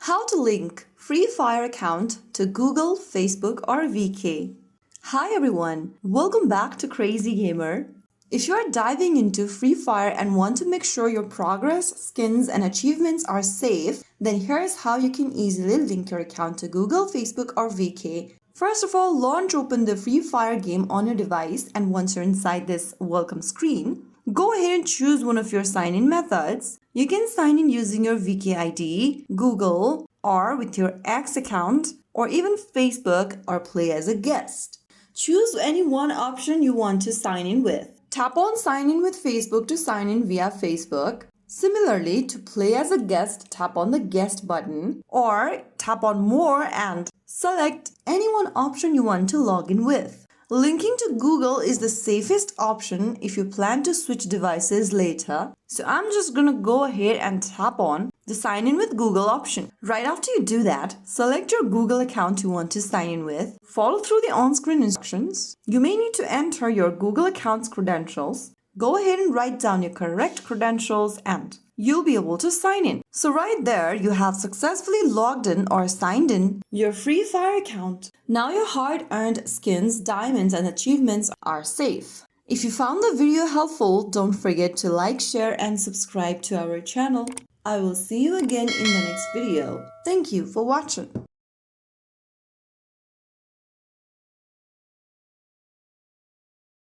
How to link Free Fire account to Google, Facebook or VK. Hi everyone, welcome back to Crazy Gamer. If you are diving into Free Fire and want to make sure your progress, skins and achievements are safe, then here's how you can easily link your account to Google, Facebook or VK. First of all, launch open the Free Fire game on your device, and once you're inside this welcome screen, go ahead and choose one of your sign-in methods. You can sign in using your VK ID, Google, or with your X account, or even Facebook, or play as a guest. Choose any one option you want to sign in with. Tap on Sign in with Facebook to sign in via Facebook. Similarly, to play as a guest, tap on the Guest button, or tap on More and select any one option you want to log in with. Linking to Google is the safest option if you plan to switch devices later. So I'm just gonna go ahead and tap on the Sign in with Google option. Right after you do that, select your Google account you want to sign in with. Follow through the on-screen instructions. You may need to enter your Google account's credentials. Go ahead and write down your correct credentials and you'll be able to sign in. So right there, you have successfully logged in or signed in your Free Fire account. Now your hard-earned skins, diamonds, and achievements are safe. If you found the video helpful, don't forget to like, share, and subscribe to our channel. I will see you again in the next video. Thank you for watching.